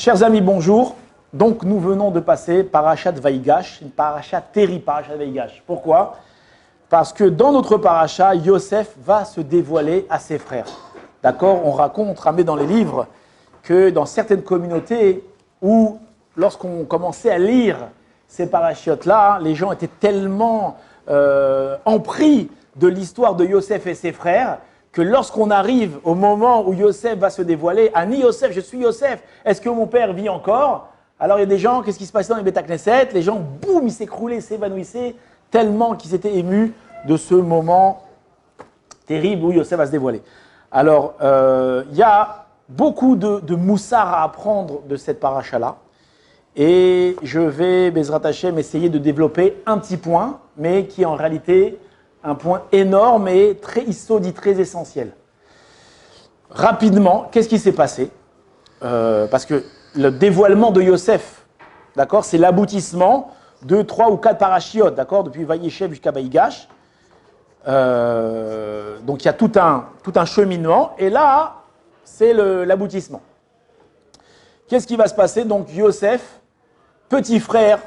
Chers amis, bonjour. Donc, nous venons de passer Parashat Vaïgash, une paracha terrible, Parashat Vaïgash. Pourquoi? Parce que dans notre paracha, Yosef va se dévoiler à ses frères. D'accord? On raconte, ramé dans les livres, que dans certaines communautés où, lorsqu'on commençait à lire ces parachiotes-là, les gens étaient tellement empris de l'histoire de Yosef et ses frères que lorsqu'on arrive au moment où Yosef va se dévoiler, Ani Yosef, je suis Yosef, est-ce que mon père vit encore? Alors il y a des gens, qu'est-ce qui se passait dans les Beth Knesset? Les gens, boum, ils s'écroulaient, s'évanouissaient, tellement qu'ils étaient émus de ce moment terrible où Yosef va se dévoiler. Alors, il y a beaucoup de moussard à apprendre de cette paracha-là. Et je vais, Bezrat Hashem, essayer de développer un petit point, mais qui est en réalité un point énorme et très isodi, très essentiel. Rapidement, qu'est-ce qui s'est passé? Parce que le dévoilement de Yosef, d'accord, c'est l'aboutissement de 3 ou 4 parachiotes, d'accord, depuis Vaïeshev jusqu'à Vaïgash. Donc il y a tout un cheminement, et là, c'est l'aboutissement. Qu'est-ce qui va se passer? Donc Yosef, petit frère,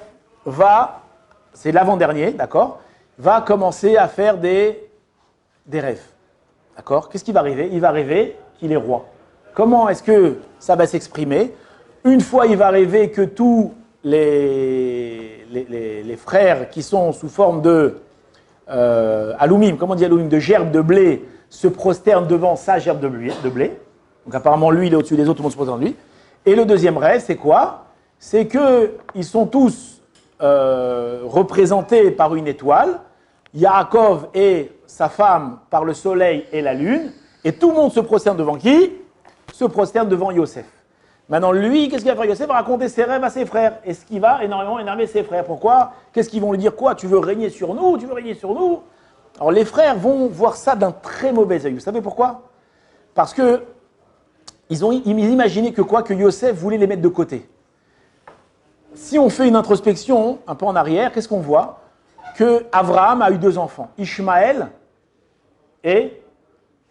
c'est l'avant-dernier, d'accord, va commencer à faire des rêves. D'accord? Qu'est-ce qui va arriver? Il va rêver qu'il est roi. Comment est-ce que ça va s'exprimer? Une fois, il va rêver que tous les frères qui sont sous forme de alumim, comment on dit alumim, de gerbe de blé, se prosternent devant sa gerbe de blé. Donc apparemment, lui, il est au-dessus des autres, tout le monde se prosterne lui. Et le deuxième rêve, c'est quoi? C'est qu'ils sont tous représentés par une étoile, Yaakov et sa femme par le soleil et la lune, et tout le monde se prosterne devant qui? Se prosterne devant Yosef. Maintenant, lui, qu'est-ce qu'il va faire? Yosef va raconter ses rêves à ses frères, et ce qui va énormément énerver ses frères. Pourquoi? Qu'est-ce qu'ils vont lui dire? Quoi? Tu veux régner sur nous? Tu veux régner sur nous? Alors les frères vont voir ça d'un très mauvais œil. Vous savez pourquoi? Parce que ils imaginaient que quoi? Que Yosef voulait les mettre de côté. Si on fait une introspection un peu en arrière, qu'est-ce qu'on voit? Que Abraham a eu 2 enfants, Ishmaël et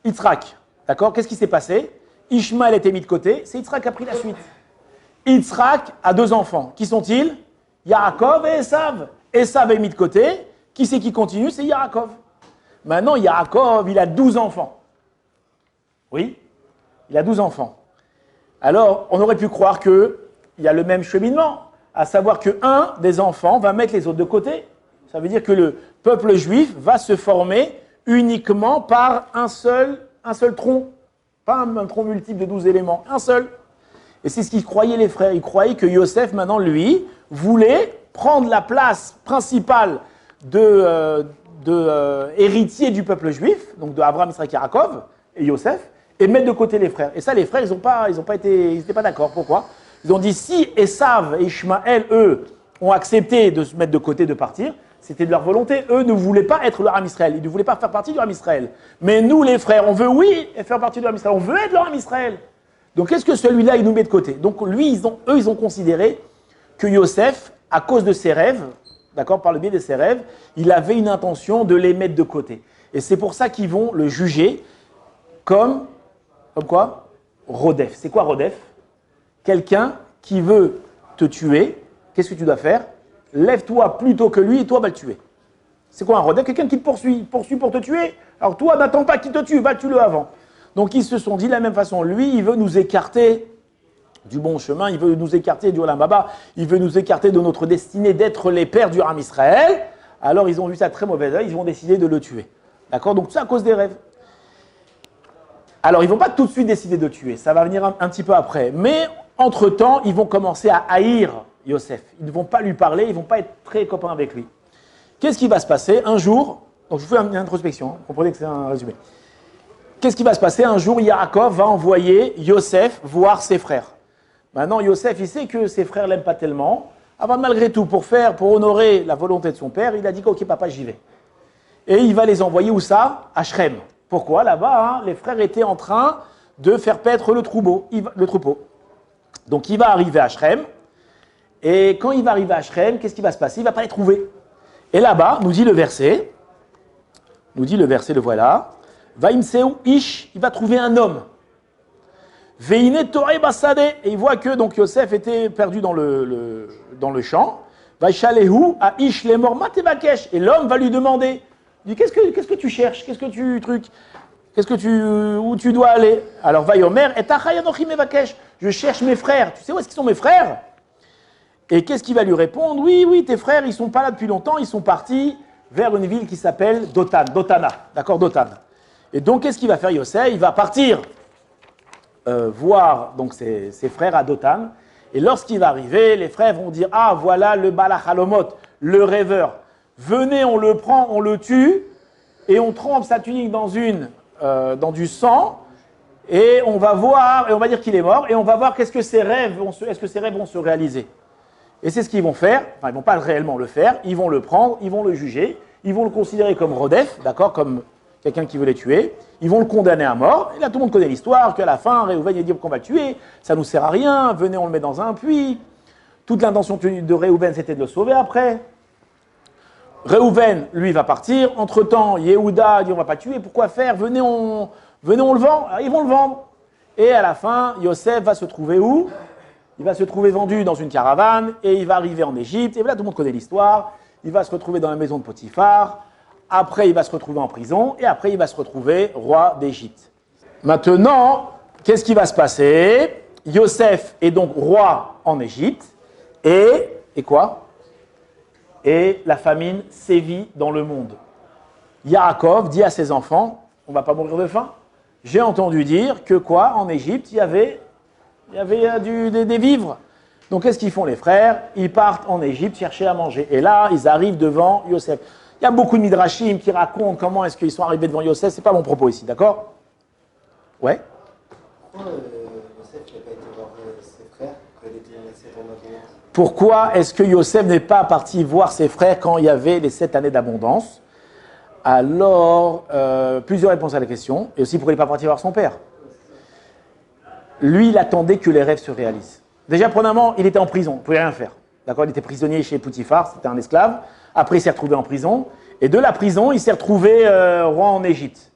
Yitzhak. D'accord? Qu'est-ce qui s'est passé? Ishmaël a été mis de côté, c'est Yitzhak qui a pris la suite. Yitzhak a 2 enfants. Qui sont-ils? Yaakov et Esav. Esav est mis de côté. Qui c'est qui continue? C'est Yaakov. Maintenant, Yaakov, il a 12 enfants. Oui? Il a 12 enfants. Alors, on aurait pu croire qu'il y a le même cheminement, à savoir qu'un des enfants va mettre les autres de côté. Ça veut dire que le peuple juif va se former uniquement par un seul tronc. Pas un tronc multiple de 12 éléments, un seul. Et c'est ce qu'ils croyaient les frères. Ils croyaient que Yosef, maintenant, lui, voulait prendre la place principale héritier du peuple juif, donc de Abraham, Israël, Yaakov et Yosef, et mettre de côté les frères. Et ça, les frères, ils n'étaient pas d'accord. Pourquoi? Ils ont dit, si Esav et Ishmaël, eux, ont accepté de se mettre de côté, de partir, c'était de leur volonté. Eux ne voulaient pas être le Ham Israël. Ils ne voulaient pas faire partie du Ham Israël. Mais nous, les frères, on veut, oui, faire partie du Ham Israël. On veut être le Ham Israël. Donc, qu'est-ce que celui-là, il nous met de côté? Donc, eux, ils ont considéré que Yosef, à cause de ses rêves, d'accord, par le biais de ses rêves, il avait une intention de les mettre de côté. Et c'est pour ça qu'ils vont le juger comme quoi? Rodef. C'est quoi Rodef? Quelqu'un qui veut te tuer, qu'est-ce que tu dois faire? Lève-toi plutôt que lui et toi va le tuer. C'est quoi un Rodef? Quelqu'un qui te poursuit. Il poursuit pour te tuer. Alors toi, n'attends pas qu'il te tue, va tue-le avant. Donc ils se sont dit de la même façon. Lui, il veut nous écarter du bon chemin, il veut nous écarter du Olam Haba, il veut nous écarter de notre destinée d'être les pères du Ham Israël. Alors ils ont vu ça très mauvais œil, ils vont décider de le tuer. D'accord? Donc tout ça à cause des rêves. Alors ils ne vont pas tout de suite décider de le tuer, ça va venir un petit peu après. Mais entre-temps, ils vont commencer à haïr Yosef. Ils ne vont pas lui parler, ils ne vont pas être très copains avec lui. Qu'est-ce qui va se passer? Un jour, donc je vous fais une introspection, vous comprenez que c'est un résumé. Qu'est-ce qui va se passer? Un jour, Yaakov va envoyer Yosef voir ses frères. Maintenant, Yosef, il sait que ses frères ne l'aiment pas tellement. Avant, malgré tout, pour honorer la volonté de son père, il a dit « Ok, papa, j'y vais ». Et il va les envoyer où ça? À Shrem. Pourquoi? Là-bas, les frères étaient en train de faire paître le troupeau. Donc, il va arriver à Shrem. Et quand il va arriver à Shrem, qu'est-ce qui va se passer? Il ne va pas les trouver. Et là-bas, nous dit le verset, le voilà, Vaimseu Ish, il va trouver un homme. Veine Toré Bassadé. Et il voit que donc Yosef était perdu dans le champ. Vaishalehu à Ish les morts Matebakesh. Et l'homme va lui demander, il dit, qu'est-ce que tu cherches? Qu'est-ce que tu trucs? Où tu dois aller? Alors Vayomer et Tachayanochi Mevakesh. Je cherche mes frères. Tu sais où est-ce qu'ils sont mes frères? Et qu'est-ce qu'il va lui répondre? Oui, tes frères, ils sont pas là depuis longtemps. Ils sont partis vers une ville qui s'appelle Dotana. D'accord, Dothan. Et donc, qu'est-ce qu'il va faire Yosef? Il va partir voir donc ses frères à Dothan. Et lorsqu'il va arriver, les frères vont dire, ah, voilà le Balachalomot, le rêveur. Venez, on le prend, on le tue, et on trempe sa tunique dans du sang, et on va voir, et on va dire qu'il est mort, et on va voir est-ce que ses rêves vont se réaliser. Et c'est ce qu'ils vont faire, enfin ils ne vont pas réellement le faire, ils vont le prendre, ils vont le juger, ils vont le considérer comme Rodef, d'accord, comme quelqu'un qui veut les tuer, ils vont le condamner à mort, et là tout le monde connaît l'histoire, qu'à la fin, Réhouven il dit qu'on va le tuer, ça ne nous sert à rien, venez on le met dans un puits, toute l'intention de Réhouven c'était de le sauver après. Réhouven, lui, va partir, entre-temps, Yehuda dit on ne va pas tuer, pourquoi faire, venez on le vend, alors, ils vont le vendre. Et à la fin, Yosef va se trouver où? Il va se trouver vendu dans une caravane et il va arriver en Égypte. Et là, tout le monde connaît l'histoire. Il va se retrouver dans la maison de Potiphar. Après, il va se retrouver en prison. Et après, il va se retrouver roi d'Égypte. Maintenant, qu'est-ce qui va se passer? Yosef est donc roi en Égypte. Et quoi? Et la famine sévit dans le monde. Yaakov dit à ses enfants, on ne va pas mourir de faim. J'ai entendu dire que quoi? En Égypte, il y avait des vivres. Donc, qu'est-ce qu'ils font les frères? Ils partent en Égypte chercher à manger. Et là, ils arrivent devant Yosef. Il y a beaucoup de midrashim qui racontent comment est-ce qu'ils sont arrivés devant Yosef. Ce n'est pas mon propos ici, d'accord? Ouais. Pourquoi Yosef n'a pas été voir ses frères quand il était dans les 7 ans d'abondance? Pourquoi est-ce que Yosef n'est pas parti voir ses frères quand il y avait les 7 années d'abondance? Alors, plusieurs réponses à la question. Et aussi, pourquoi il n'est pas parti voir son père? Lui, il attendait que les rêves se réalisent. Déjà, premièrement, il était en prison, il ne pouvait rien faire. D'accord, il était prisonnier chez Potiphar, c'était un esclave. Après, il s'est retrouvé en prison. Et de la prison, il s'est retrouvé roi en Égypte.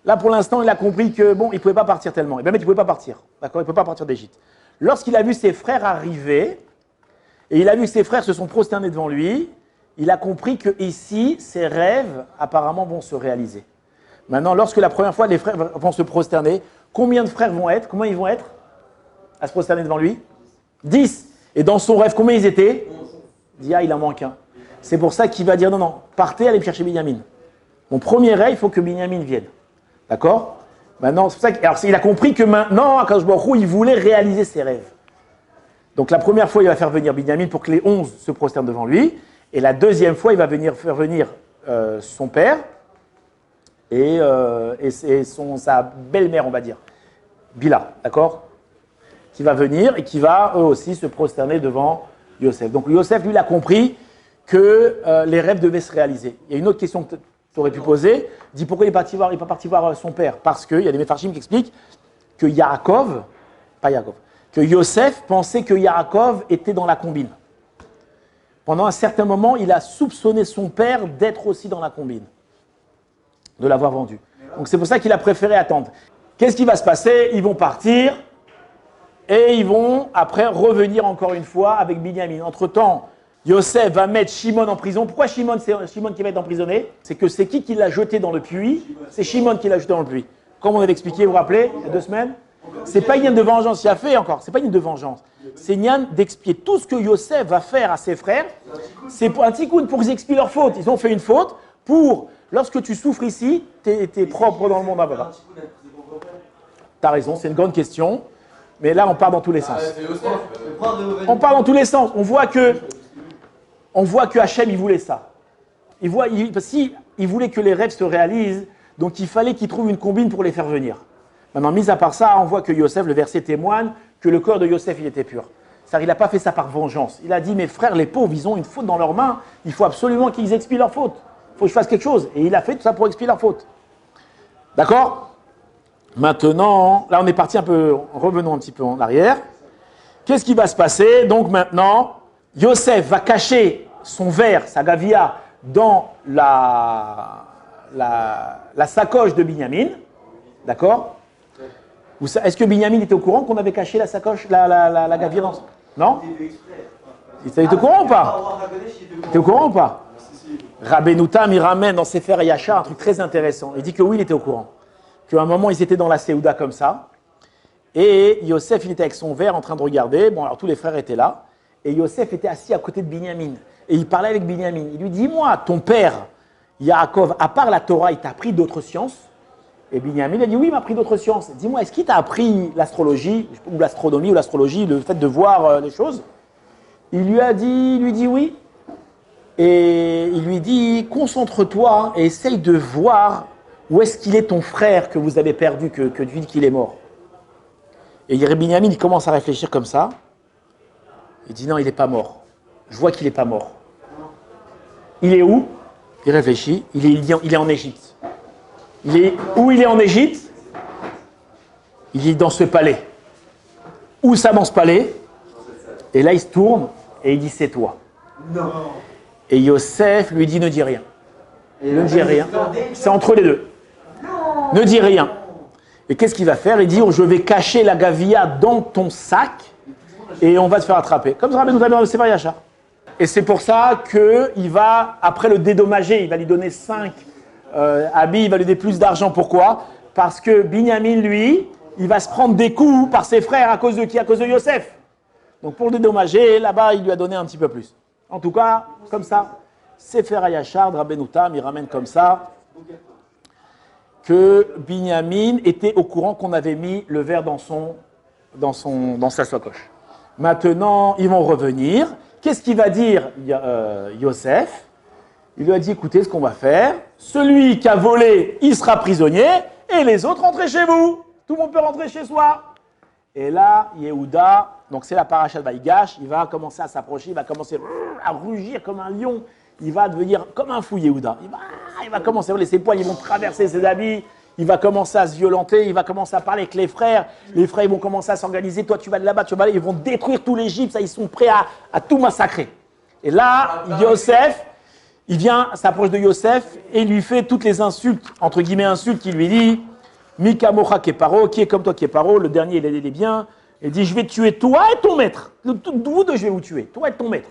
Là, pour l'instant, il a compris que, bon, il ne pouvait pas partir tellement. Et même, il ne pouvait pas partir. D'accord, il ne peut pas partir d'Égypte. Lorsqu'il a vu ses frères arriver, et il a vu que ses frères se sont prosternés devant lui, il a compris que ici, ses rêves, apparemment, vont se réaliser. Maintenant, lorsque la première fois, les frères vont se prosterner, combien de frères vont être? Combien ils vont être à se prosterner devant lui? 10. Et dans son rêve, combien ils étaient? Il dit, ah, il en manque un. C'est pour ça qu'il va dire, non, partez, allez me chercher Binyamin. Mon premier rêve, il faut que Binyamin vienne. D'accord? Maintenant, c'est pour ça alors, il a compris que maintenant, Akadosh Baruch Hu, il voulait réaliser ses rêves. Donc la première fois, il va faire venir Binyamin pour que les 11 se prosternent devant lui. Et la deuxième fois, il va faire venir son père et sa belle-mère, on va dire, Bila, d'accord? Qui va venir et qui va, eux aussi, se prosterner devant Yosef. Donc Yosef, lui, il a compris que les rêves devaient se réaliser. Il y a une autre question que tu aurais pu poser. Dis pourquoi il n'est pas parti voir son père? Parce qu'il y a des Mefarshim qui expliquent que que Yosef pensait que Yaakov était dans la combine. Pendant un certain moment, il a soupçonné son père d'être aussi dans la combine, de l'avoir vendu. Donc c'est pour ça qu'il a préféré attendre. Qu'est-ce qui va se passer? Ils vont partir et ils vont après revenir encore une fois avec Binyamin. Entre-temps, Yosef va mettre Shimon en prison. Pourquoi Shimon, c'est Shimon qui va être emprisonné? C'est que c'est qui l'a jeté dans le puits? C'est Shimon qui l'a jeté dans le puits. Comme on avait expliqué, vous vous rappelez, il y a 2 semaines? C'est pas une nienne de vengeance, il a fait encore, c'est pas une nienne de vengeance. C'est une nienne d'expier tout ce que Yosef va faire à ses frères. C'est pour un tikkun, pour qu'ils expient leur faute. Ils ont fait une faute pour, lorsque tu souffres ici, t'es propre dans le monde là-bas. T'as raison, c'est une grande question. Mais là, on part dans tous les sens. On part dans tous les sens. On voit que Hachem, il voulait ça. Il voulait que les rêves se réalisent, donc il fallait qu'il trouve une combine pour les faire venir. Maintenant, mis à part ça, on voit que Yosef, le verset témoigne que le cœur de Yosef, il était pur. C'est-à-dire, il n'a pas fait ça par vengeance. Il a dit, mes frères, les pauvres, ils ont une faute dans leurs mains. Il faut absolument qu'ils expient leur faute. Il faut que je fasse quelque chose. Et il a fait tout ça pour expier leur faute. D'accord? Maintenant, là, on est parti un peu, revenons un petit peu en arrière. Qu'est-ce qui va se passer? Donc maintenant, Yosef va cacher son verre, sa gavia, dans la sacoche de Binyamin. D'accord? Est-ce que Binyamin était au courant qu'on avait caché la sacoche, la gavière dans... Non? Il était au courant ou pas? Il était au courant ou pas? Rabbeinu Tam, il ramène dans Sefer Yachar un truc très intéressant. Il dit que oui, il était au courant. Qu'à un moment, ils étaient dans la Séouda comme ça. Et Yosef, il était avec son verre en train de regarder. Bon, alors tous les frères étaient là. Et Yosef était assis à côté de Binyamin. Et il parlait avec Binyamin. Il lui dit, dis-moi, ton père, Yaakov, à part la Torah, il t'a appris d'autres sciences? Et Binyamin a dit, oui, il m'a appris d'autres sciences. Dis-moi, est-ce qu'il t'a appris l'astrologie, ou l'astronomie, ou l'astrologie, le fait de voir les choses? Il lui dit oui. Et il lui dit, concentre-toi et essaye de voir où est-ce qu'il est ton frère que vous avez perdu, que tu dis qu'il est mort. Et Binyamin, il commence à réfléchir comme ça. Il dit, non, il n'est pas mort. Je vois qu'il n'est pas mort. Il est où? Il réfléchit. Il est en Égypte. Où il est en Égypte? Il est dans ce palais. Où ça dans ce palais? Et là, il se tourne et il dit, c'est toi. Non. Et Yosef lui dit, ne dis rien. Ne dis rien. C'est entre les deux. Ne dis rien. Et qu'est-ce qu'il va faire? Il dit, je vais cacher la gavia dans ton sac et on va te faire attraper. Comme ça, nous avons le Sefer Yachar. Et c'est pour ça qu'il va, après le dédommager, il va lui donner 5 habits, il va lui donner plus d'argent. Pourquoi? Parce que Binyamin, lui, il va se prendre des coups par ses frères à cause de qui? À cause de Yosef. Donc pour le dédommager, là-bas, il lui a donné un petit peu plus. En tout cas, comme ça, Sefer Yachar, Rabbeinu Tam, il ramène comme ça que Binyamin était au courant qu'on avait mis le verre dans sa sacoche. Maintenant, ils vont revenir. Qu'est-ce qu'il va dire Yosef? Il lui a dit, écoutez, ce qu'on va faire, celui qui a volé, il sera prisonnier, et les autres, rentrez chez vous. Tout le monde peut rentrer chez soi. Et là, Yehuda, donc c'est la paracha de Vaïgash, il va commencer à s'approcher, il va commencer à rugir comme un lion, il va devenir comme un fou, Yehuda. Il va commencer, ses poils, ils vont traverser ses habits, il va commencer à se violenter, il va commencer à parler avec les frères ils vont commencer à s'organiser, toi tu vas de là-bas, tu vas là, ils vont détruire tout l'Égypte, ça, ils sont prêts à tout massacrer. Et là, Yosef, il vient, s'approche de Yosef et il lui fait toutes les insultes, entre guillemets insultes, qu'il lui dit, Mika Mocha Keparo, qui est comme toi Keparo, le dernier il est bien, il dit, je vais tuer toi et ton maître, vous deux je vais vous tuer, toi et ton maître.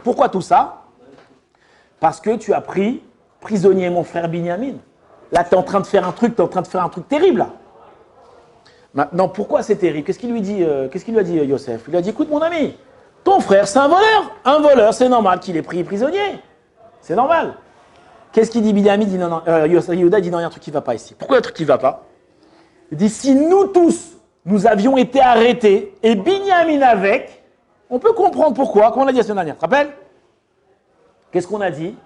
Pourquoi tout ça? Parce que tu as pris prisonnier mon frère Binyamin. Là, tu es en train de faire un truc, terrible. Là. Maintenant, pourquoi c'est terrible? Qu'est-ce qu'il lui a dit Yosef? Il lui a dit, écoute mon ami, ton frère c'est un voleur. Un voleur, c'est normal qu'il ait pris prisonnier. C'est normal. Qu'est-ce qu'il dit Binyamin? Il dit non, Yehuda dit non, il y a un truc qui ne va pas ici. Pourquoi il y a un truc qui ne va pas? Il dit, si nous tous, nous avions été arrêtés et Binyamin avec, on peut comprendre pourquoi. Comment on l'a dit la semaine dernière, tu te rappelles? Qu'est-ce qu'on a dit?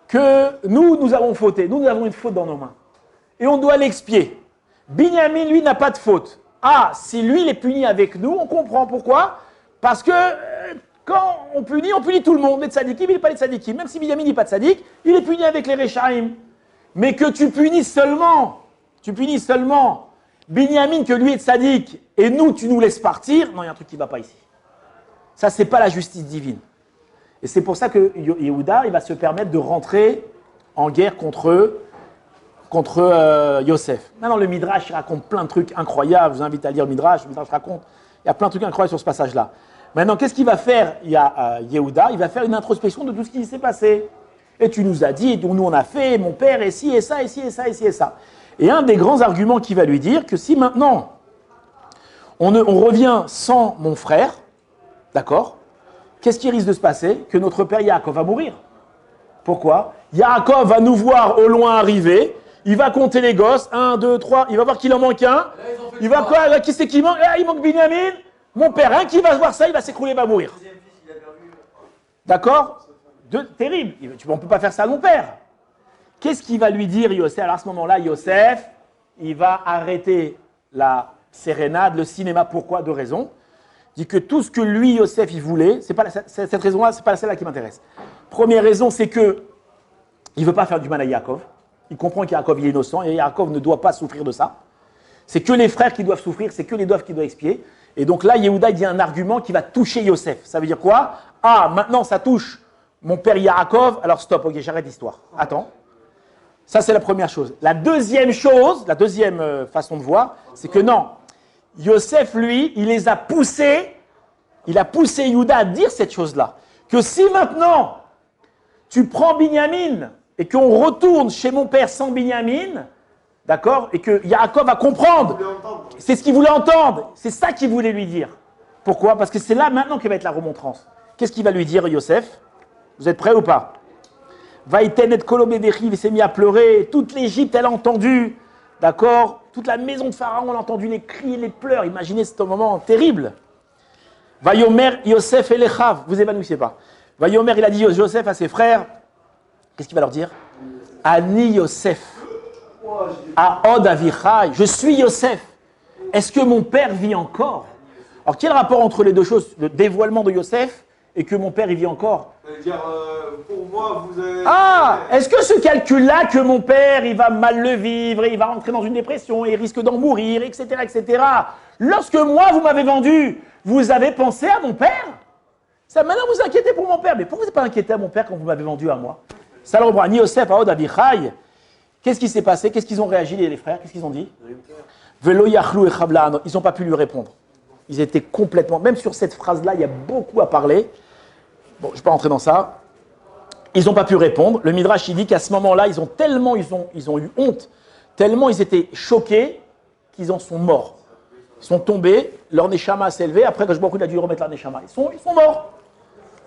Que nous avons fauté, nous avons une faute dans nos mains. Et on doit l'expier. Binyamin, lui, n'a pas de faute. Ah, si lui, il est puni avec nous, on comprend pourquoi. Parce que quand on punit tout le monde. Les tzadikim, il n'est pas les tzadikim. Même si Binyamin n'est pas tzadik, il est puni avec les rechaim. Mais que tu punis seulement Binyamin, que lui est tzadik, et nous, tu nous laisses partir, non, il y a un truc qui ne va pas ici. Ça, ce n'est pas la justice divine. Et c'est pour ça que Yehuda, il va se permettre de rentrer en guerre contre Yosef. Maintenant, le Midrash, il raconte plein de trucs incroyables. Je vous invite à lire le Midrash raconte. Il y a plein de trucs incroyables sur ce passage-là. Maintenant, qu'est-ce qu'il va faire Yehuda? Il va faire une introspection de tout ce qui s'est passé. Et tu nous as dit, et nous on a fait, mon père, et ci, et ça, et ci, et ça, et ci, et ça. Et un des grands arguments qu'il va lui dire, que si maintenant, on revient sans mon frère, d'accord? Qu'est-ce qui risque de se passer? Que notre père Yaakov va mourir. Pourquoi? Yaakov va nous voir au loin arriver, il va compter les gosses, 1, 2, 3, il va voir qu'il en manque un, il va quoi? Là, qui c'est qui manque? Ah, il manque Binyamin, mon père, qui va voir ça, il va s'écrouler, il va mourir. D'accord? Terrible, on ne peut pas faire ça à mon père. Qu'est-ce qu'il va lui dire Yosef? Alors à ce moment-là, Yosef, il va arrêter la sérénade, le cinéma, pourquoi? Deux raisons. Il dit que tout ce que lui, Yosef, il voulait, cette raison-là, ce n'est pas celle-là qui m'intéresse. Première raison, c'est que il ne veut pas faire du mal à Yaakov. Il comprend qu'Yaakov est innocent et Yaakov ne doit pas souffrir de ça. C'est que les frères qui doivent souffrir, c'est que les doivent qui doivent expier. Et donc là, Yehuda dit un argument qui va toucher Yosef. Ça veut dire quoi? Ah, maintenant ça touche mon père Yaakov, alors stop, ok, j'arrête l'histoire. Attends. Ça, c'est la première chose. La deuxième chose, la deuxième façon de voir, c'est que non, Yosef, lui, il les a poussés, il a poussé Yehuda à dire cette chose-là. Que si maintenant, tu prends Binyamin et qu'on retourne chez mon père sans Binyamin, d'accord, et que Yaakov va comprendre, c'est ce qu'il voulait entendre, c'est ça qu'il voulait lui dire. Pourquoi? Parce que c'est là maintenant qu'il va être la remontrance. Qu'est-ce qu'il va lui dire, Yosef? Vous êtes prêts ou pas? Vaïten et Kolobédéchiv, il s'est mis à pleurer, toute l'Égypte, elle a entendu, d'accord? Toute la maison de Pharaon, elle a entendu les cris et les pleurs, imaginez ce moment terrible. Vayomer Yosef et Lechav, vous évanouissez pas. Vayomer, il a dit Yosef à ses frères, qu'est-ce qu'il va leur dire? Ani Yosef, Aod Avichai, je suis Yosef. Est-ce que mon père vit encore? Alors, quel rapport entre les deux choses, le dévoilement de Yosef et que mon père il vit encore? C'est-à-dire, pour moi, vous avez... Ah, est-ce que ce calcul-là, que mon père, il va mal le vivre, et il va rentrer dans une dépression, et il risque d'en mourir, etc., etc. Lorsque moi, vous m'avez vendu, vous avez pensé à mon père? Ça, maintenant, vous inquiétez pour mon père. Mais pourquoi vous n'êtes pas inquiété à mon père quand vous m'avez vendu à moi? Ça le reprend. Ni Yosef, Aod, Abichai. Qu'est-ce qui s'est passé? Qu'est-ce qu'ils ont réagi, les frères? Qu'est-ce qu'ils ont dit? Velo yachlou et chabla. Ils n'ont pas pu lui répondre. Ils étaient complètement... Même sur cette phrase-là, il y a beaucoup à parler. Bon, je ne vais pas rentrer dans ça. Ils n'ont pas pu répondre. Le Midrash, il dit qu'à ce moment-là, ils ont eu honte, tellement ils étaient choqués qu'ils en sont morts. Ils sont tombés, leur neshama s'est élevé. Après, quand je il a dû remettre leur neshama. Ils sont morts.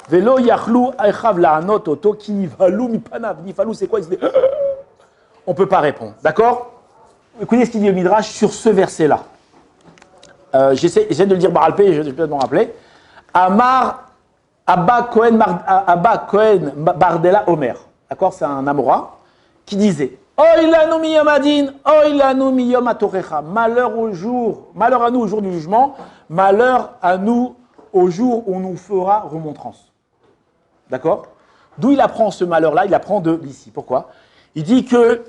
Velo yachlou echav la'anot oto ki nivalou mipanav. Nivalou, c'est quoi? On ne peut pas répondre. D'accord? Écoutez ce qu'il dit le Midrash sur ce verset-là. J'essaie de le dire Baralpé, je vais peut-être m'en rappeler. Amar Abba Cohen Bardella Omer. D'accord? C'est un Amora qui disait Oilanu miyom adin, oilanu miyom atorecha. Malheur à nous au jour du jugement, malheur à nous au jour où on nous fera remontrance. D'accord? D'où il apprend ce malheur-là? Il apprend d'ici. Pourquoi? Il dit que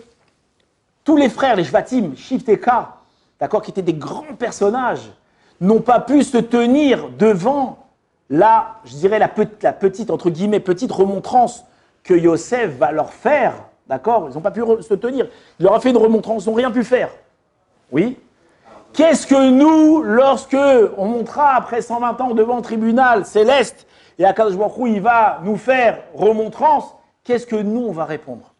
tous les frères, les Shvatim, Shifteka, d'accord, qui étaient des grands personnages, n'ont pas pu se tenir devant je dirais la petite, entre guillemets, petite remontrance que Yosef va leur faire, d'accord? Ils n'ont pas pu se tenir. Il leur a fait une remontrance, ils n'ont rien pu faire. Oui? Qu'est-ce que nous, lorsque on montera après 120 ans devant le tribunal céleste, et Akadosh Baruch Hu, il va nous faire remontrance, qu'est-ce que nous, on va répondre?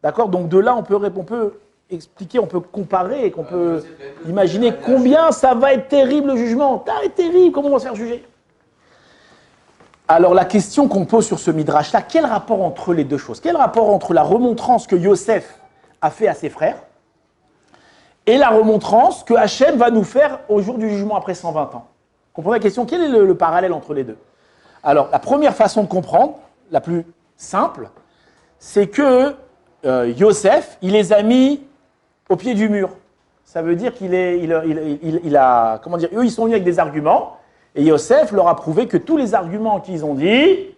D'accord? Donc de là, on peut expliquer, on peut comparer, qu'on peut imaginer combien ça va être terrible le jugement. Ça va être terrible, comment on va se faire juger? Alors la question qu'on pose sur ce midrash-là, quel rapport entre les deux choses? Quel rapport entre la remontrance que Yosef a fait à ses frères et la remontrance que Hachem va nous faire au jour du jugement après 120 ans? Comprenez la question? Quel est le parallèle entre les deux? Alors la première façon de comprendre, la plus simple, c'est que Yosef, il les a mis au pied du mur. Ça veut dire il a, comment dire, eux ils sont venus avec des arguments. Et Yosef leur a prouvé que tous les arguments qu'ils ont dit,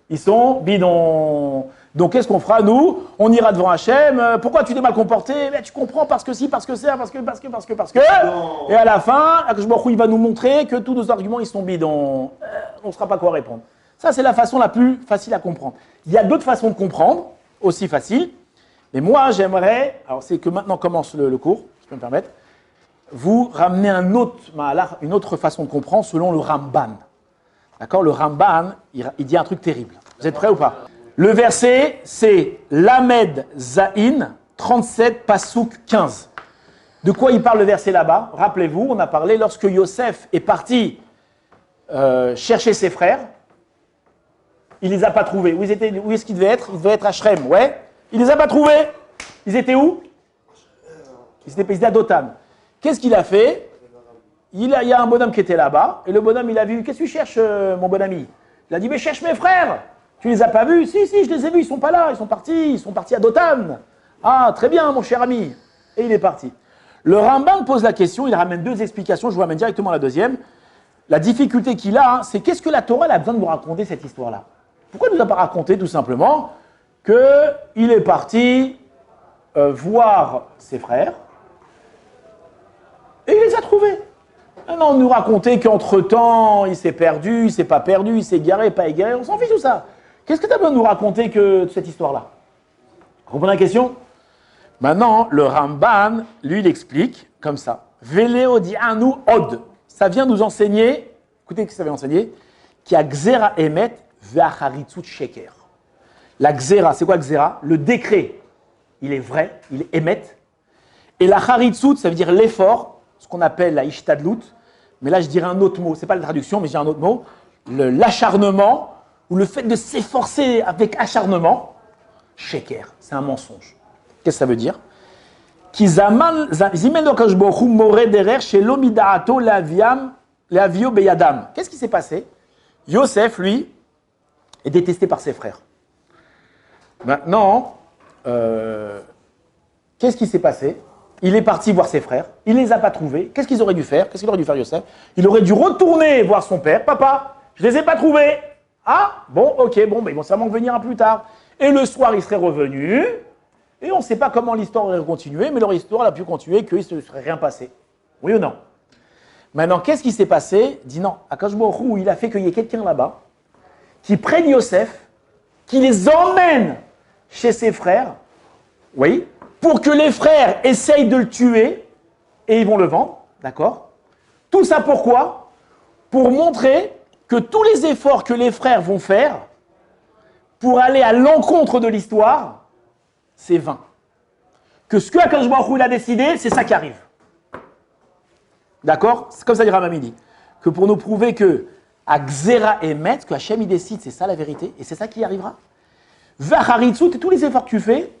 ils sont bidons. Donc qu'est-ce qu'on fera, nous? On ira devant Hachem. Pourquoi tu t'es mal comporté? Mais tu comprends, parce que si, parce que c'est, parce que. Et à la fin, Akadosh Baruch Hu, il va nous montrer que tous nos arguments, ils sont bidons. On ne saura pas quoi répondre. Ça, c'est la façon la plus facile à comprendre. Il y a d'autres façons de comprendre, aussi faciles. Mais moi, j'aimerais, alors c'est que maintenant commence le cours, si je peux me permettre, vous ramener une autre façon de comprendre selon le Ramban. D'accord? Le Ramban, il dit un truc terrible. Vous êtes prêts ou pas? Le verset, c'est Lamed Zahin, 37, Passouk 15. De quoi il parle le verset là-bas? Rappelez-vous, on a parlé lorsque Yosef est parti chercher ses frères, il ne les a pas trouvés. Où est-ce qu'il devait être? Il devait être à Shrem, ouais. Il ne les a pas trouvés. Ils étaient où? Ils étaient à Dothan. Qu'est-ce qu'il a fait? Il y a un bonhomme qui était là-bas, et le bonhomme, il a vu, qu'est-ce que tu cherches, mon bon ami? Il a dit, mais cherche mes frères. Tu les as pas vus? Si, je les ai vus, ils sont pas là, ils sont partis à Dothan. Ah, très bien, mon cher ami. Et il est parti. Le Ramban pose la question, il ramène deux explications, je vous ramène directement la deuxième. La difficulté qu'il a, c'est qu'est-ce que la Torah a besoin de nous raconter cette histoire-là? Pourquoi il ne nous a pas raconté tout simplement qu'il est parti voir ses frères, et il les a trouvés. Maintenant, on nous racontait qu'entre-temps, il s'est perdu, il s'est pas perdu, il s'est égaré, pas égaré, on s'en fiche tout ça. Qu'est-ce que tu as besoin de nous raconter que cette histoire-là? Vous comprenez la question? Maintenant, le Ramban, lui, il explique comme ça. Veleo di anu od. Ça vient nous enseigner, écoutez ce que ça vient enseigner, qui a gzera emet ve'acharitzut sheker. La gzera, c'est quoi gzera? Le décret, il est vrai, il est émet. Et la charitzut, ça veut dire l'effort, ce qu'on appelle la ishtadlut. Mais là, je dirais un autre mot, c'est pas la traduction, mais je dirais un autre mot. L'acharnement, ou le fait de s'efforcer avec acharnement, sheker, c'est un mensonge. Qu'est-ce que ça veut dire? Qu'est-ce qui s'est passé? Yosef, lui, est détesté par ses frères. Maintenant, qu'est-ce qui s'est passé? Il est parti voir ses frères, il ne les a pas trouvés. Qu'est-ce qu'ils auraient dû faire? Qu'est-ce qu'il aurait dû faire Yosef? Il aurait dû retourner voir son père. Papa, je ne les ai pas trouvés. Ah, bon, ok, bon, mais ils vont sûrement venir un plus tard. Et le soir, il serait revenu. Et on ne sait pas comment l'histoire aurait continué, mais leur histoire a pu continuer qu'il ne se serait rien passé. Oui ou non? Maintenant, qu'est-ce qui s'est passé? Dit non, Akadosh Baruch Hu, il a fait qu'il y ait quelqu'un là-bas qui prenne Yosef, qui les emmène chez ses frères, oui, pour que les frères essayent de le tuer et ils vont le vendre, d'accord? Tout ça pourquoi? Pour montrer que tous les efforts que les frères vont faire pour aller à l'encontre de l'histoire, c'est vain. Que ce que Akadosh Baruch Hu a décidé, c'est ça qui arrive. D'accord? C'est comme ça dira Mamidi. Que pour nous prouver que à Gzera Emet, que Hachem il décide, c'est ça la vérité, et c'est ça qui arrivera. Vacharitzut, et tous les efforts que tu fais,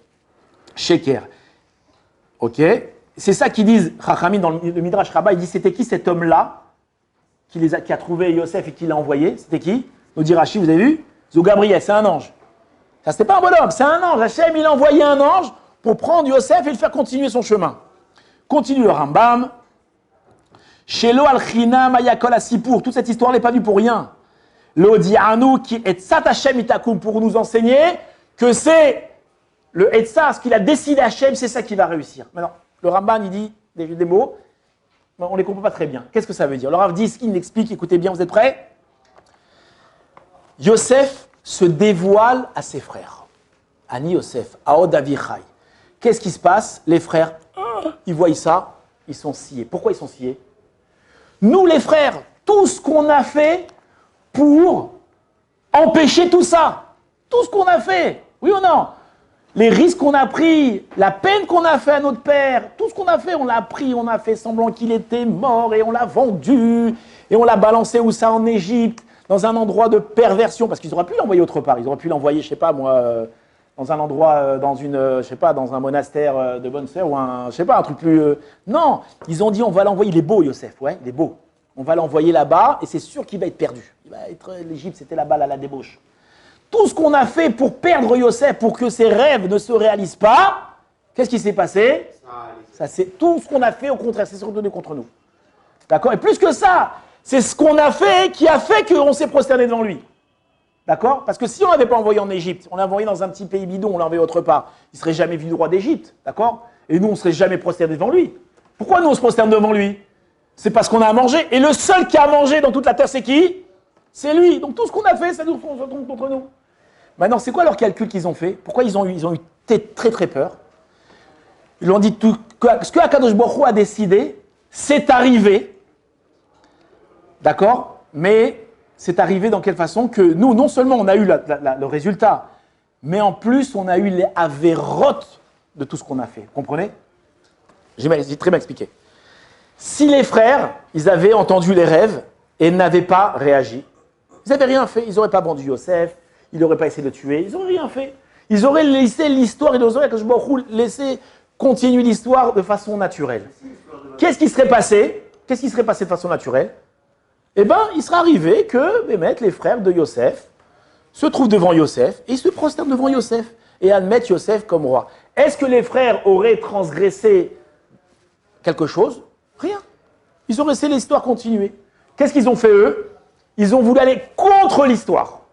Sheker. Ok? C'est ça qu'ils disent, Chachamim dans le Midrash Rabbah, il dit c'était qui cet homme-là qui a trouvé Yosef et qui l'a envoyé? C'était qui? Nous dit Rashi, vous avez vu? Zou Gabriel, c'est un ange. Ça, c'était pas un bonhomme, c'est un ange. Hachem, il a envoyé un ange pour prendre Yosef et le faire continuer son chemin. Continue le Rambam. Shelo al-China Mayakol Asipour. Toute cette histoire n'est pas vue pour rien. L'Odianu qui est Tzat Hachem Itakum pour nous enseigner que c'est le Etza, ce qu'il a décidé Hachem, c'est ça qui va réussir. Maintenant, le Ramban, il dit des mots, mais on ne les comprend pas très bien. Qu'est-ce que ça veut dire? Le Rav dit, ce qu'il explique, écoutez bien, vous êtes prêts? Yosef se dévoile à ses frères. Ani Yosef, Aod Avichai. Qu'est-ce qui se passe? Les frères, ils voient ça, ils sont sciés. Pourquoi ils sont sciés? Nous, les frères, tout ce qu'on a fait pour empêcher tout ça, tout ce qu'on a fait, oui ou non? Les risques qu'on a pris, la peine qu'on a fait à notre père, tout ce qu'on a fait, on l'a pris, on a fait semblant qu'il était mort et on l'a vendu et on l'a balancé où ça en Égypte, dans un endroit de perversion, parce qu'ils auraient pu l'envoyer autre part, ils auraient pu l'envoyer, je sais pas moi, dans un endroit, dans un monastère de bonne sœur ou un truc plus. Non, ils ont dit on va l'envoyer, il est beau Yosef, ouais, il est beau. On va l'envoyer là-bas et c'est sûr qu'il va être perdu. L'Égypte, c'était la balle à la débauche. Tout ce qu'on a fait pour perdre Yosef, pour que ses rêves ne se réalisent pas, qu'est-ce qui s'est passé? Ça, c'est tout ce qu'on a fait, au contraire, c'est se retourné contre nous. D'accord? Et plus que ça, c'est ce qu'on a fait qui a fait qu'on s'est prosterné devant lui. D'accord? Parce que si on n'avait pas envoyé en Égypte, on l'a envoyé dans un petit pays bidon, on l'a envoyé autre part, il ne serait jamais vu du roi d'Égypte. D'accord? Et nous, on ne serait jamais prosterné devant lui. Pourquoi nous, on se prosterne devant lui? C'est parce qu'on a à manger. Et le seul qui a à manger dans toute la terre, c'est qui? C'est lui. Donc tout ce qu'on a fait, ça nous retourne contre nous. Maintenant, c'est quoi leur calcul qu'ils ont fait? Pourquoi ils ont eu très très peur? Ils ont dit tout, ce que Akadosh Baruch Hu a décidé, c'est arrivé. D'accord? Mais c'est arrivé dans quelle façon? Que nous, non seulement on a eu le résultat, mais en plus on a eu les avérotes de tout ce qu'on a fait. Vous comprenez? J'ai très bien expliqué. Si les frères, ils avaient entendu les rêves et n'avaient pas réagi, ils n'avaient rien fait, ils n'auraient pas vendu Yosef, ils n'auraient pas essayé de le tuer, ils n'auraient rien fait. Ils auraient laissé l'histoire, ils auraient laissé continuer l'histoire de façon naturelle. Qu'est-ce qui serait passé? Qu'est-ce qui serait passé de façon naturelle? Eh bien, il serait arrivé que les frères de Yosef se trouvent devant Yosef et ils se prosternent devant Yosef et admettent Yosef comme roi. Est-ce que les frères auraient transgressé quelque chose? Rien. Ils ont laissé l'histoire continuer. Qu'est-ce qu'ils ont fait eux? Ils ont voulu aller contre l'histoire,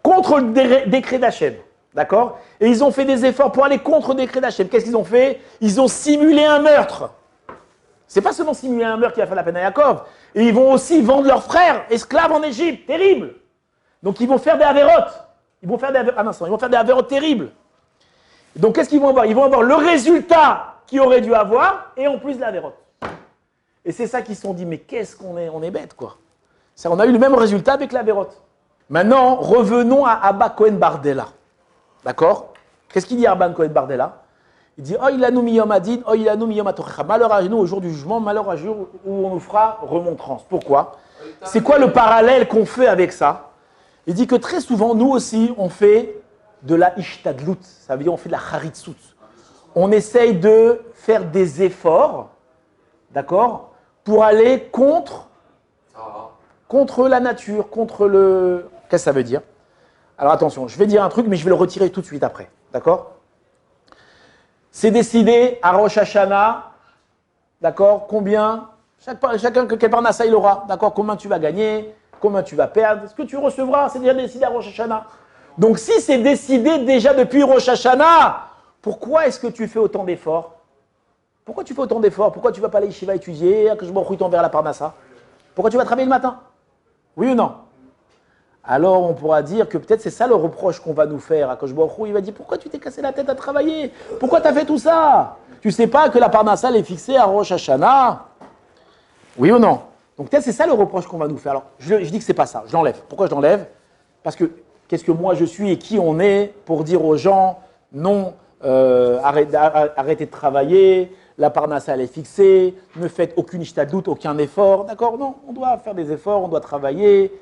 contre le décret d'Hachem. D'accord? Et ils ont fait des efforts pour aller contre le décret d'Hachem. Qu'est-ce qu'ils ont fait? Ils ont simulé un meurtre. C'est pas seulement simuler un meurtre qui va faire la peine à Yaakov. Et ils vont aussi vendre leurs frères esclaves en Égypte. Terrible. Donc ils vont faire des avérotes. Ils vont faire des avérotes terribles. Donc qu'est-ce qu'ils vont avoir? Ils vont avoir le résultat qu'ils auraient dû avoir et en plus de l'avérote. Et c'est ça qu'ils se sont dit, mais qu'est-ce qu'on est, on est bête, quoi. On a eu le même résultat avec la Vérote. Maintenant, revenons à Abba Cohen Bardella. D'accord? Qu'est-ce qu'il dit Abba Cohen Bardella? Il dit, oh il a nous miyom adin, oh il a nous miyom atochecha. Malheur à nous au jour du jugement, malheur à jour où on nous fera remontrance. Pourquoi? C'est quoi le parallèle qu'on fait avec ça? Il dit que très souvent, nous aussi, on fait de la ishtadlut. Ça veut dire on fait de la charitzut. On essaye de faire des efforts, d'accord, pour aller contre la nature, contre le... Qu'est-ce que ça veut dire? Alors attention, je vais dire un truc, mais je vais le retirer tout de suite après, d'accord? C'est décidé à Rosh Hashanah, d'accord, combien, chacun quel parnassa il aura, d'accord, combien tu vas gagner, combien tu vas perdre, ce que tu recevras, c'est déjà décidé à Rosh Hashanah. Donc si c'est décidé déjà depuis Rosh Hashanah, pourquoi est-ce que tu fais autant d'efforts? Pourquoi tu fais autant d'efforts? Pourquoi tu ne vas pas aller yeshiva étudier, que je m'en t'envers la parnassa? Pourquoi tu vas travailler le matin? Oui ou non? Alors on pourra dire que peut-être c'est ça le reproche qu'on va nous faire. À Baruch Hu, il va dire pourquoi tu t'es cassé la tête à travailler? Pourquoi tu as fait tout ça? Tu ne sais pas que la parnassa elle est fixée à Rosh Hashanah? Oui ou non? Donc peut-être c'est ça le reproche qu'on va nous faire. Alors je dis que c'est pas ça, je l'enlève. Pourquoi je l'enlève? Parce que qu'est-ce que moi je suis et qui on est pour dire aux gens non, arrêtez de travailler, la parnassa elle est fixée, ne faites aucune ishtadlut, aucun effort, d'accord? Non, on doit faire des efforts, on doit travailler.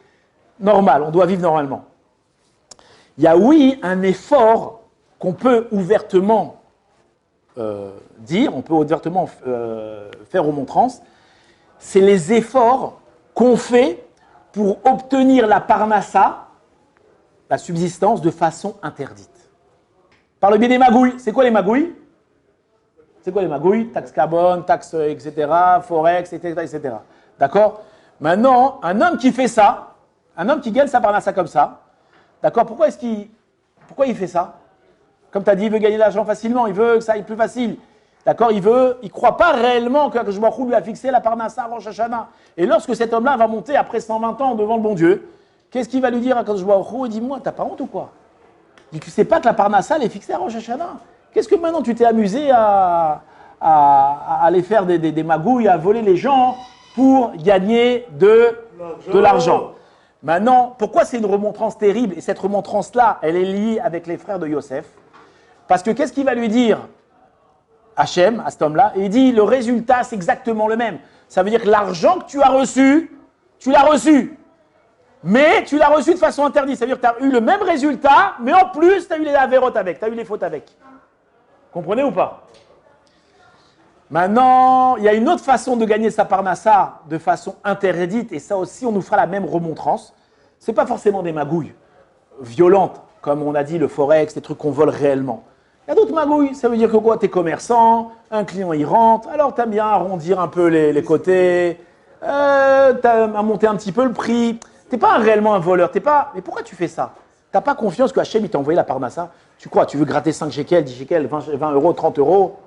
Normal, on doit vivre normalement. Il y a oui un effort qu'on peut ouvertement dire, on peut ouvertement faire remontrance, c'est les efforts qu'on fait pour obtenir la parnassa, la subsistance, de façon interdite. Par le biais des magouilles. C'est quoi les magouilles? C'est quoi les magouilles? Taxe carbone, taxe, etc., forex, etc., etc. D'accord? Maintenant, un homme qui fait ça, un homme qui gagne sa parnassa comme ça, d'accord, pourquoi il fait ça? Comme tu as dit, il veut gagner de l'argent facilement, il veut que ça aille plus facile. D'accord, il ne croit pas réellement que Akadosh Baruch Hu lui a fixé la parnassa avant Rosh Hashanah. Et lorsque cet homme-là va monter après 120 ans devant le bon Dieu, qu'est-ce qu'il va lui dire à Akadosh Baruch Hu? Il dit, moi, t'as pas honte ou quoi? Il dit, tu sais pas que la parnassa elle est fixée à Rosh Hashanah? Qu'est-ce que maintenant tu t'es amusé à aller faire des magouilles, à voler les gens pour gagner de l'argent? Maintenant, pourquoi c'est une remontrance terrible? Et cette remontrance-là, elle est liée avec les frères de Yosef. Parce que qu'est-ce qu'il va lui dire Hachem, à cet homme-là? Et il dit, le résultat, c'est exactement le même. Ça veut dire que l'argent que tu as reçu, tu l'as reçu. Mais tu l'as reçu de façon interdite. Ça veut dire que tu as eu le même résultat, mais en plus, tu as eu les avérotes avec, tu as eu les fautes avec. Comprenez ou pas? Maintenant, il y a une autre façon de gagner sa parnassa de façon interdite, et ça aussi, on nous fera la même remontrance. Ce n'est pas forcément des magouilles violentes, comme on a dit, le forex, des trucs qu'on vole réellement. Il y a d'autres magouilles, ça veut dire que quoi? Tu es commerçant, un client il rentre, alors tu aimes bien arrondir un peu les côtés, tu as monté un petit peu le prix. Tu n'es pas réellement un voleur, mais pourquoi tu fais ça? Tu n'as pas confiance que Hachem il t'a envoyé la parnassa? Tu crois, tu veux gratter 5 shekels, 10 shekels, 20 euros, 30 euros?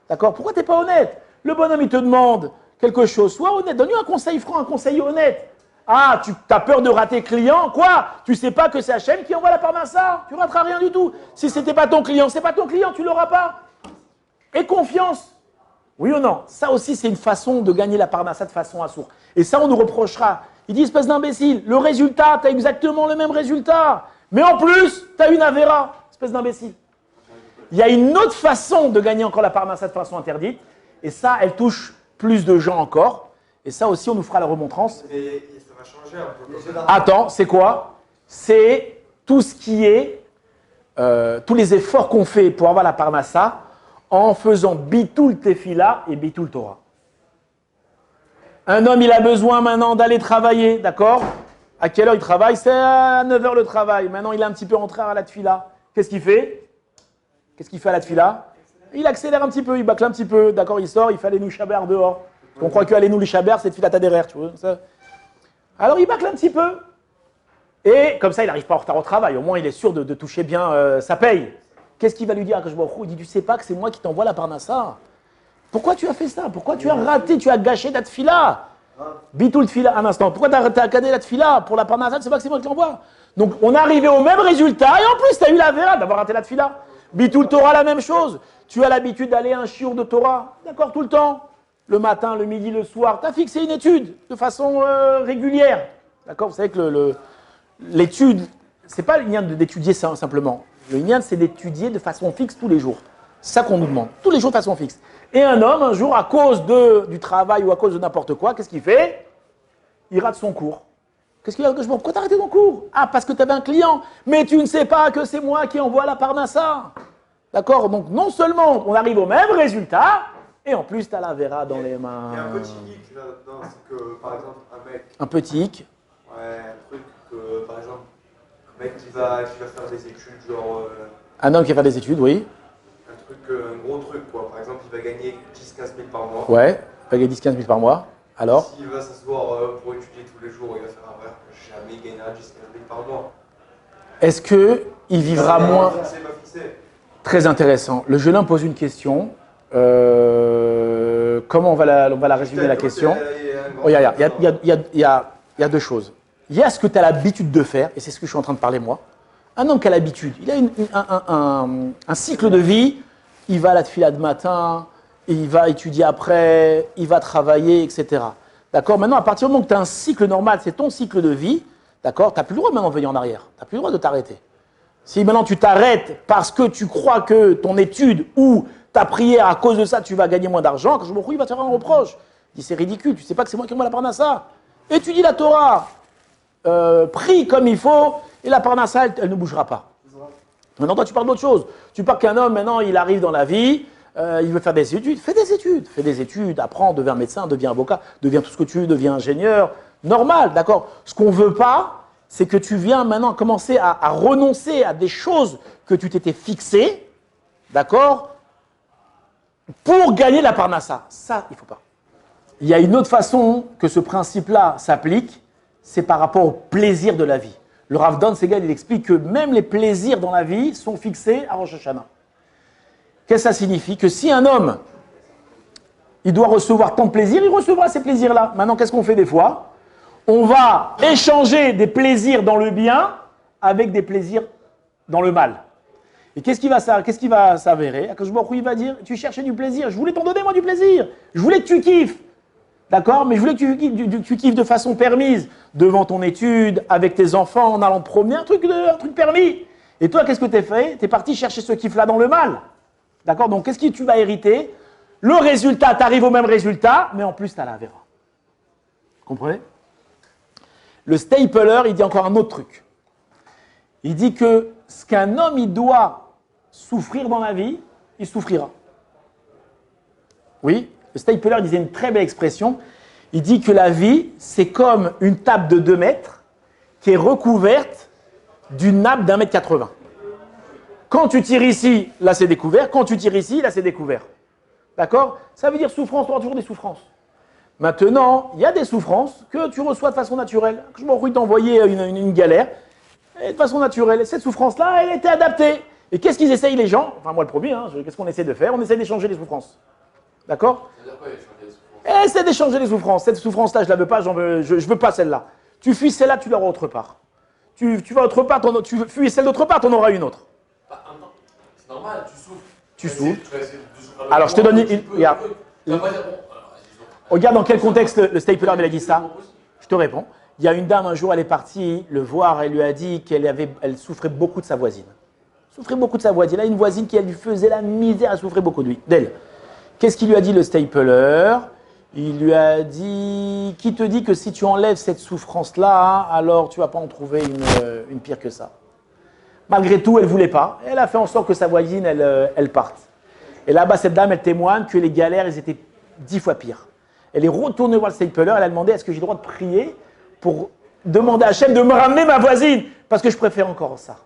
D'accord? Pourquoi tu n'es pas honnête? Le bonhomme, il te demande quelque chose. Sois honnête. Donne-lui un conseil franc, un conseil honnête. Ah, tu as peur de rater client? Quoi? Tu ne sais pas que c'est Hachem qui envoie la parnassa? Tu ne rateras rien du tout. Si ce n'était pas ton client, c'est pas ton client, tu ne l'auras pas. Et confiance. Oui ou non? Ça aussi, c'est une façon de gagner la parnassa de façon assourde. Et ça, on nous reprochera. Il dit, espèce d'imbécile, le résultat, tu as exactement le même résultat. Mais en plus, tu as une avéra. Espèce d'imbécile. Il y a une autre façon de gagner encore la parnassa de façon interdite, et ça, elle touche plus de gens encore, et ça aussi, on nous fera la remontrance. Mais ça va changer un peu. Attends, c'est quoi? C'est tout ce qui est, tous les efforts qu'on fait pour avoir la parnassa en faisant bitul tefila et bitul Torah. Un homme, il a besoin maintenant d'aller travailler, d'accord? À quelle heure il travaille? C'est à 9h le travail. Maintenant, il est un petit peu rentré à la tefila. Qu'est-ce qu'il fait? Qu'est-ce qu'il fait à la tefila? Il accélère un petit peu, il bâcle un petit peu, d'accord, il sort, il fait Aleinu Shaber dehors. On croit que Aleinu Shaber, c'est tefila Taderer, tu vois. Ça. Alors il bâcle un petit peu. Et comme ça, il n'arrive pas en retard au travail. Au moins, il est sûr de toucher bien sa paye. Qu'est-ce qu'il va lui dire à Akadosh Baruch Hu? Il dit, tu sais pas que c'est moi qui t'envoie la parnassa? Pourquoi tu as fait ça? Pourquoi tu as raté? Tu as gâché ta tefila? Bitul tefila, un instant. Pourquoi tu as cadé la tefila pour la parnassa? Tu sais pas que c'est moi qui t'envoie? Donc, on est arrivé au même résultat et en plus, tu as eu la vera d'avoir raté la tefila. Bitul Torah, la même chose. Tu as l'habitude d'aller à un shiur de Torah, d'accord, tout le temps. le matin, le midi, le soir, tu as fixé une étude de façon régulière. D'accord? Vous savez que l'étude, ce n'est pas l'ignan d'étudier simplement. Le ignan, c'est d'étudier de façon fixe tous les jours. C'est ça qu'on nous demande, tous les jours de façon fixe. Et un homme, un jour, à cause du travail ou à cause de n'importe quoi, qu'est-ce qu'il fait? Il rate son cours. Qu'est-ce qu'il a? Pourquoi t'as arrêté ton cours? Ah, parce que tu avais un client. Mais tu ne sais pas que c'est moi qui envoie la parnassa. D'accord? Donc, non seulement on arrive au même résultat, et en plus, tu as la vera dans les mains. Il y a un petit hic là-dedans, c'est que, par exemple, un mec... Un petit hic. Ouais, un truc que, par exemple, un mec qui va faire des études, genre... Un homme qui va faire des études, oui. Un gros truc, quoi. Par exemple, il va gagner 10-15 000 par mois. Ouais, il va gagner 10-15 000 par mois. Alors? S'il va s'asseoir pour étudier tous les jours, il va faire un verre. Jamais il gagnera 10-15 000 par mois. Est-ce qu'il vivra moins? C'est pas fixé. Très intéressant. Le jeune homme pose une question. Comment on va la résumer, la question? Il y a deux choses. Il y a ce que tu as l'habitude de faire, et c'est ce que je suis en train de parler moi. Un homme qui a l'habitude, il a un cycle de vie, il va à la tefila de matin, il va étudier après, il va travailler, etc. D'accord? Maintenant, à partir du moment où tu as un cycle normal, c'est ton cycle de vie, d'accord? Tu n'as plus le droit maintenant de venir en arrière, tu n'as plus le droit de t'arrêter. Si maintenant tu t'arrêtes parce que tu crois que ton étude ou ta prière, à cause de ça, tu vas gagner moins d'argent, quand je me il va te faire un reproche. Il dit c'est ridicule, tu ne sais pas que c'est moi qui envoie la parnassa. Étudie la Torah, prie comme il faut, et la parnassa, elle ne bougera pas. Maintenant, toi, tu parles d'autre chose. Tu parles qu'un homme, maintenant, il arrive dans la vie, il veut faire des études. Fais des études, apprends, deviens médecin, deviens avocat, deviens tout ce que tu veux, deviens ingénieur. Normal, d'accord? Ce qu'on ne veut pas, c'est que tu viens maintenant commencer à renoncer à des choses que tu t'étais fixées, d'accord? Pour gagner la parnassa. Ça, il ne faut pas. Il y a une autre façon que ce principe-là s'applique, c'est par rapport au plaisir de la vie. Le Rav Dan Segal, il explique que même les plaisirs dans la vie sont fixés à Rosh Hashanah. Qu'est-ce que ça signifie? Que si un homme, il doit recevoir tant de plaisirs, il recevra ces plaisirs-là. Maintenant, qu'est-ce qu'on fait des fois? On va échanger des plaisirs dans le bien avec des plaisirs dans le mal. Et qu'est-ce qui va s'avérer? Akadosh Baruch Hu, il va dire, tu cherchais du plaisir, je voulais t'en donner moi du plaisir, je voulais que tu kiffes. D'accord? Mais je voulais que tu kiffes de façon permise, devant ton étude, avec tes enfants, en allant te promener, un truc permis. Et toi, qu'est-ce que tu as fait? Tu es parti chercher ce kiff-là dans le mal. D'accord? Donc, qu'est-ce que tu vas hériter? Le résultat, tu arrives au même résultat, mais en plus, tu as la vera. Vous comprenez? Le Stapler, il dit encore un autre truc. Il dit que ce qu'un homme, il doit souffrir dans la vie, il souffrira. Oui? Le Stapler disait une très belle expression. Il dit que la vie, c'est comme une table de 2 mètres qui est recouverte d'une nappe d'1,80 m. Quand tu tires ici, là c'est découvert. Quand tu tires ici, là c'est découvert. D'accord? Ça veut dire souffrance, tu auras toujours des souffrances. Maintenant, il y a des souffrances que tu reçois de façon naturelle. Je m'en fous d'envoyer une galère. Et de façon naturelle. Cette souffrance-là, elle était adaptée. Et qu'est-ce qu'ils essayent les gens? Enfin moi le premier, qu'est-ce qu'on essaie de faire? On essaie d'échanger les souffrances. D'accord? Essaie d'échanger les souffrances. Cette souffrance-là, je ne la veux pas, je veux pas celle-là. Tu fuis celle-là, tu l'auras autre part. Tu vas autre part, tu fuis celle d'autre part, tu en auras une autre. C'est normal, tu souffres. Tu souffres. Alors, je te donne une. Regarde dans quel contexte le Stapler a dit ça. Je te réponds. Il y a une dame, un jour, elle est partie le voir, elle lui a dit qu'elle souffrait beaucoup de sa voisine. Souffrait beaucoup de sa voisine. Elle a une voisine qui lui faisait la misère, elle souffrait beaucoup d'elle. Qu'est-ce qu'il lui a dit le Stapler? Il lui a dit, qui te dit que si tu enlèves cette souffrance-là, alors tu ne vas pas en trouver une pire que ça. Malgré tout, elle ne voulait pas. Elle a fait en sorte que sa voisine, elle parte. Et là-bas, cette dame, elle témoigne que les galères, elles étaient 10 fois pires. Elle est retournée voir le Stapler, elle a demandé, est-ce que j'ai le droit de prier pour demander à Hachem de me ramener ma voisine? Parce que je préfère encore ça.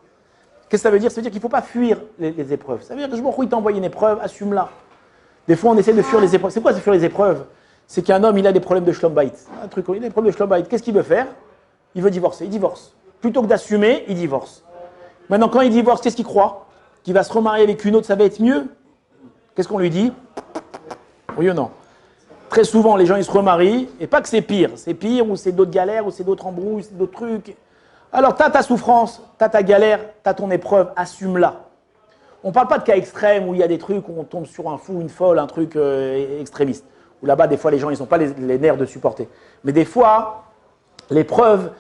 Qu'est-ce que ça veut dire? Ça veut dire qu'il ne faut pas fuir les épreuves. Ça veut dire que je m'en fous, il t'a envoyé une épreuve, assume-la. Des fois, on essaie de fuir les épreuves. C'est quoi, fuir les épreuves? C'est qu'un homme, il a des problèmes de schlombait. Un truc, il a des problèmes de schlombait. Qu'est-ce qu'il veut faire? Il veut divorcer. Il divorce. Plutôt que d'assumer, il divorce. Maintenant, quand il divorce, qu'est-ce qu'il croit? Qu'il va se remarier avec une autre, ça va être mieux? Qu'est-ce qu'on lui dit? Oui ou non? Très souvent, les gens, ils se remarient, et pas que c'est pire, ou c'est d'autres galères, ou c'est d'autres embrouilles, c'est d'autres trucs. Alors, tu as ta souffrance, tu as ta galère, tu as ton épreuve, assume-la. On ne parle pas de cas extrêmes où il y a des trucs où on tombe sur un fou, une folle, un truc extrémiste. où là-bas, des fois, les gens, ils n'ont pas les nerfs de supporter. Mais des fois, l'épreuve,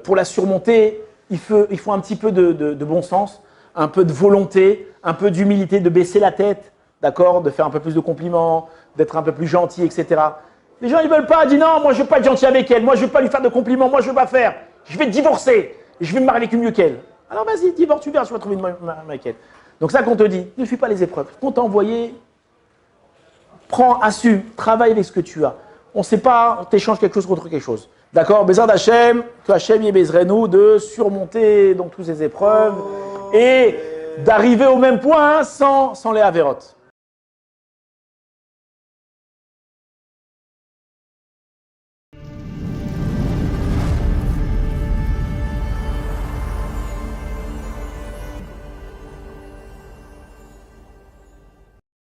pour la surmonter, il faut un petit peu de bon sens, un peu de volonté, un peu d'humilité, de baisser la tête, d'accord, de faire un peu plus de compliments, d'être un peu plus gentil, etc. Les gens, ils ne veulent pas, disent non, moi, je ne veux pas être gentil avec elle, moi, je ne veux pas lui faire de compliments, moi, je ne veux pas faire, je vais divorcer, et je vais me marier avec une mieux qu'elle. Alors, vas-y, divorce, tu verras, tu vas trouver une avec elle. Donc, ça qu'on te dit, ne fuis pas les épreuves. Qu'on t'a envoyé, prends, assume, travaille avec ce que tu as. On ne sait pas, on t'échange quelque chose contre quelque chose. D'accord, Bézard d'Hachem, que Hachem y bézerait nous de surmonter donc toutes ces épreuves et d'arriver au même point sans les avérotes.